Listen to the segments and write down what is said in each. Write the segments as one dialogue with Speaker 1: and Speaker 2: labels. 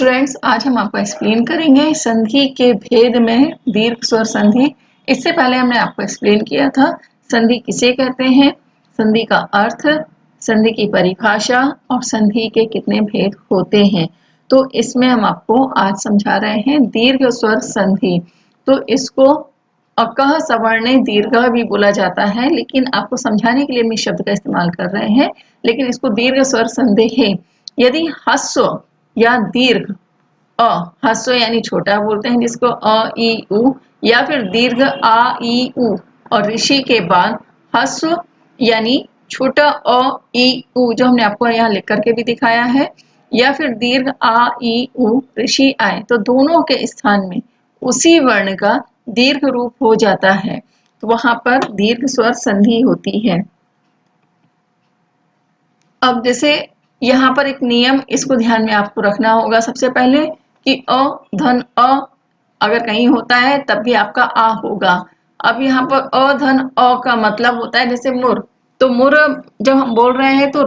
Speaker 1: Students, आज हम आपको एक्सप्लेन करेंगे संधि के भेद में दीर्घ स्वर संधि। इससे पहले हमने आपको एक्सप्लेन किया था संधि किसे कहते हैं, संधि का अर्थ, संधि की परिभाषा और संधि के कितने भेद होते हैं। तो इसमें हम आपको आज समझा रहे हैं दीर्घ स्वर संधि। तो इसको अकह सवर्णे दीर्घ भी बोला जाता है, लेकिन आपको समझाने के लिए हम इस शब्द का इस्तेमाल कर रहे हैं। लेकिन इसको दीर्घ स्वर संधि है यदि ह्रस्व या दीर्घ अ, ह्रस्व यानी छोटा बोलते हैं जिसको अ ई उ, या फिर दीर्घ आ ई उ और ऋषि के बाद ह्रस्व यानी छोटा अ ई उ, जो हमने आपको यहाँ लिख करके भी दिखाया है, या फिर दीर्घ आ ई उ ऋषि आए, तो दोनों के स्थान में उसी वर्ण का दीर्घ रूप हो जाता है, तो वहां पर दीर्घ स्वर संधि होती है। अब जैसे यहाँ पर एक नियम, इसको ध्यान में आपको रखना होगा सबसे पहले कि अ धन अ अगर कहीं होता है तब भी आपका आ होगा। अब यहाँ पर अ धन अ का मतलब होता है जैसे मुर, तो मुर जब हम बोल रहे हैं तो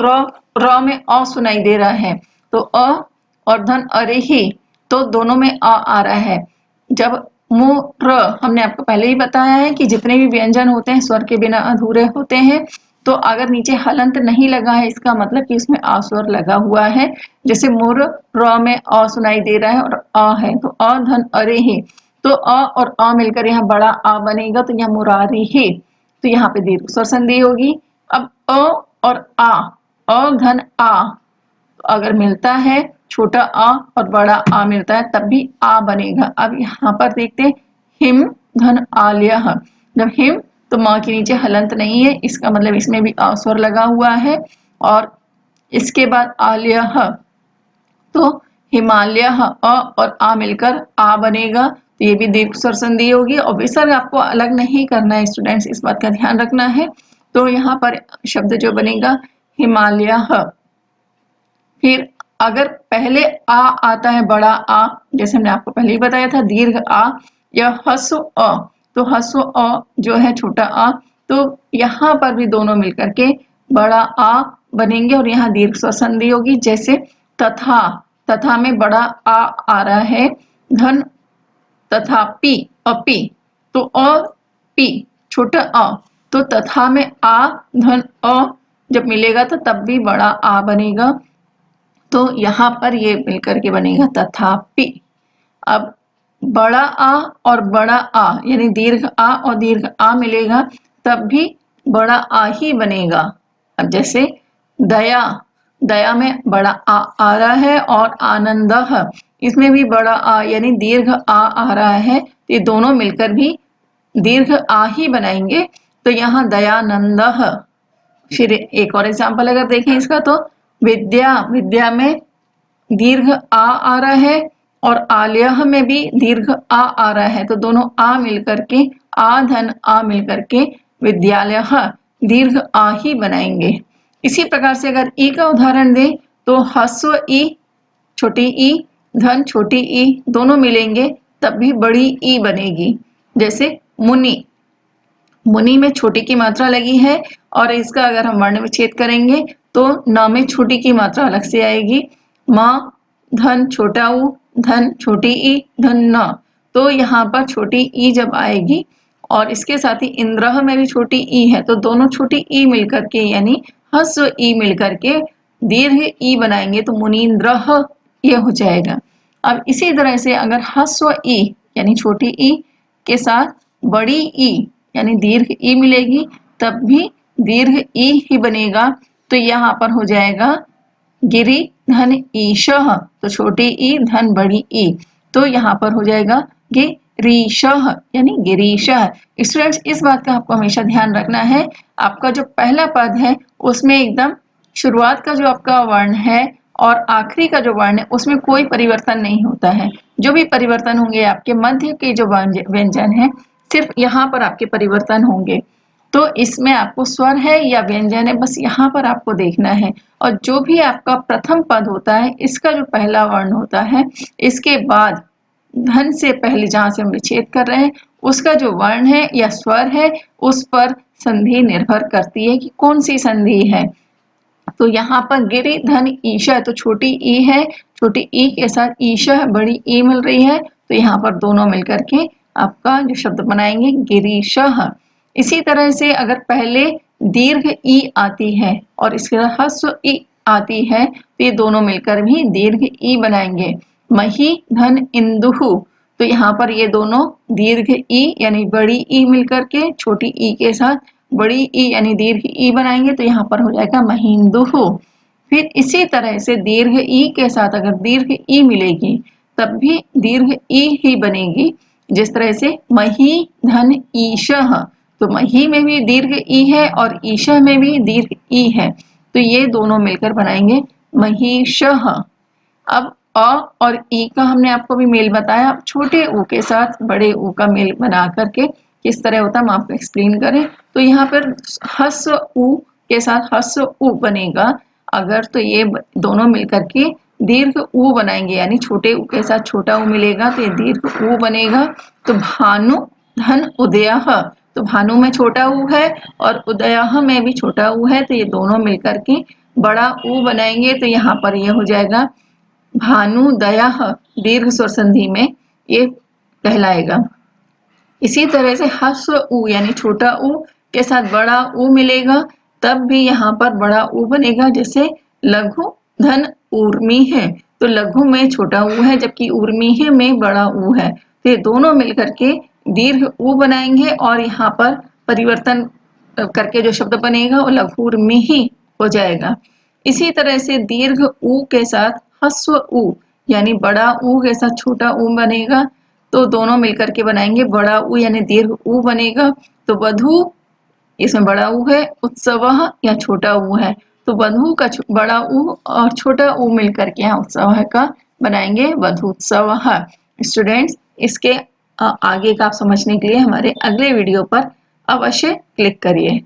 Speaker 1: र में अ सुनाई दे रहा है, तो अ और धन अरे ही, तो दोनों में अ आ रहा है। जब मुर, हमने आपको पहले ही बताया है कि जितने भी व्यंजन होते हैं स्वर के बिना अधूरे होते हैं, तो अगर नीचे हलंत नहीं लगा है इसका मतलब कि उसमें आ स्वर लगा हुआ है। जैसे मुर, र में अ सुनाई दे रहा है और अ है, तो अ धन अरे ही, तो अ और अ मिलकर यहाँ बड़ा आ बनेगा, तो यहाँ मुरारी ही, तो यहाँ पे दीर्घ स्वर संधि होगी। अब अ और आ, अ धन आ अगर मिलता है, छोटा आ और बड़ा आ मिलता है तब भी आ बनेगा। अब यहाँ पर देखते हैं हिम धन आल्य, जब हिम तो माँ के नीचे हलंत नहीं है, इसका मतलब इसमें भी आ स्वर लगा हुआ है। और इसके बाद आल्य, तो हिमालय अ और आ मिलकर आ बनेगा, तो ये भी दीर्घ स्वर संधि होगी। और विसर्ग आपको अलग नहीं करना है स्टूडेंट्स, इस बात का ध्यान रखना है। तो यहाँ पर शब्द जो बनेगा हिमालय। फिर अगर पहले आ आता है बड़ा आ, जैसे हमने आपको पहले ही बताया था दीर्घ आ या ह्रस्व अ, तो ह्रस्व अ जो है छोटा आ, तो यहाँ पर भी दोनों मिलकर के बड़ा आ बनेंगे और यहाँ दीर्घ स्वर संधि होगी। जैसे तथा, तथा में बड़ा आ रहा है, धन तथापि अपि, तो अ पी छोटा अ, तो तथा में आ धन अ जब मिलेगा तो तब भी बड़ा आ बनेगा, तो यहाँ पर ये मिलकर के बनेगा तथापि। अब बड़ा आ और बड़ा आ यानी दीर्घ आ और दीर्घ आ मिलेगा तब भी बड़ा आ ही बनेगा। अब जैसे दया, दया में बड़ा आ रहा है, और आनंद, इसमें भी बड़ा आ यानी दीर्घ आ रहा है, तो ये दोनों मिलकर भी दीर्घ आ ही बनाएंगे, तो यहाँ दयानंद। फिर एक और एग्जाम्पल अगर देखें इसका, तो विद्या, विद्या में दीर्घ आ रहा है और आल्य में भी दीर्घ आ रहा है, तो दोनों आ मिलकर के आ धन आ मिलकर के विद्यालय दीर्घ आ ही बनाएंगे। इसी प्रकार से अगर ई का उदाहरण दें तो ह्रस्व ई, छोटी ई, धन छोटी ई दोनों मिलेंगे तब भी बड़ी ई बनेगी। जैसे मुनि, मुनि में छोटी की मात्रा लगी है और इसका अगर हम वर्ण विच्छेद करेंगे तो न में छोटी की मात्रा अलग से आएगी। माँ धन छोटा ऊ, धन छोटी ई, धन न, तो यहाँ पर छोटी ई जब आएगी और इसके साथ ही इंद्र में भी छोटी ई है, तो दोनों छोटी ई मिलकर के यानी ह्रस्व ई मिलकर के दीर्घ ई बनाएंगे, तो मुनीन्द्र ये हो जाएगा। अब इसी तरह से अगर ह्रस्व ई यानी छोटी ई के साथ बड़ी ई यानी दीर्घ ई मिलेगी तब भी दीर्घ ई ही बनेगा, तो यहाँ पर हो जाएगा गिरि धन ईश, तो छोटी ई धन बड़ी ई, तो यहाँ पर हो जाएगा गिरीश यानी गिरीश। स्टूडेंट्स, इस बात का आपको हमेशा ध्यान रखना है, आपका जो पहला पद है उसमें एकदम शुरुआत का जो आपका वर्ण है और आखिरी का जो वर्ण है उसमें कोई परिवर्तन नहीं होता है। जो भी परिवर्तन होंगे आपके मध्य के जो व्यंजन है सिर्फ यहाँ पर आपके परिवर्तन होंगे, तो इसमें आपको स्वर है या व्यंजन है बस यहाँ पर आपको देखना है। और जो भी आपका प्रथम पद होता है इसका जो पहला वर्ण होता है, इसके बाद धन से पहले जहां से हम विच्छेद कर रहे हैं उसका जो वर्ण है या स्वर है उस पर संधि निर्भर करती है कि कौन सी संधि है। तो यहाँ पर गिरि धन ईशा, तो छोटी ई है, छोटी ई के साथ ईशा बड़ी ई मिल रही है, तो यहाँ पर दोनों मिलकर के आपका जो शब्द बनाएंगे गिरीशः। इसी तरह से अगर पहले दीर्घ ई आती है और इसके साथ ह्रस्व ई आती है, तो ये दोनों मिलकर भी दीर्घ ई बनाएंगे। मही धन इंदुहु, तो यहाँ पर ये दोनों दीर्घ ई यानी बड़ी ई मिलकर के छोटी ई के साथ बड़ी ई यानी दीर्घ ई बनाएंगे, तो यहाँ पर हो जाएगा महिंदुहु। फिर इसी तरह से दीर्घ ई के साथ अगर दीर्घ ई मिलेगी तब भी दीर्घ ई ही बनेगी। जिस तरह से मही धन ईशः, तो मही में भी दीर्घ ई है और ईशः में भी दीर्घ ई है, तो ये दोनों मिलकर बनाएंगे महिषः। अब अ और ई का हमने आपको भी मेल बताया, अब छोटे ऊ के साथ बड़े ऊ का मेल बना करके किस तरह होता है हम आपको एक्सप्लेन करें। तो यहाँ पर ह्रस्व ऊ के साथ ह्रस्व ऊ बनेगा अगर, तो ये दोनों मिलकर के दीर्घ ऊ बनाएंगे, यानी छोटे ऊ के साथ छोटा ऊ मिलेगा तो ये दीर्घ ऊ बनेगा। तो भानु धन उदयः, तो भानु में छोटा ऊ है और उदयः में भी छोटा ऊ है, तो ये दोनों मिलकर के बड़ा ऊ बनाएंगे, तो यहाँ पर ये हो जाएगा भानुदयः, दीर्घ स्वर संधि में ये कहलाएगा। इसी तरह से ह्रस्व ऊ यानी छोटा ऊ के साथ बड़ा ऊ मिलेगा, तब भी यहाँ पर बड़ा ऊ बनेगा। जैसे लघु धन ऊर्मी है, तो लघु में छोटा ऊ है जबकि ऊर्मी में बड़ा ऊ है, तो ये दोनों मिलकर के दीर्घ ऊ बनाएंगे और यहाँ पर परिवर्तन करके जो शब्द बनेगा वो लघुर्मी ही हो जाएगा। इसी तरह से दीर्घ ऊ के साथ ह्रस्व ऊ यानी बड़ा ऊ के साथ छोटा ऊ बनेगा, तो दोनों मिलकर के बनाएंगे बड़ा ऊ यानी दीर्घ ऊ बनेगा। तो वधु इसमें बड़ा ऊ है, उत्सवः या छोटा ऊ है, तो वधु का बड़ा ऊ और छोटा ऊ मिलकर के यहाँ उत्सव का बनाएंगे वधूत्सवः। स्टूडेंट्स, इसके आगे का आप समझने के लिए हमारे अगले वीडियो पर अवश्य क्लिक करिए।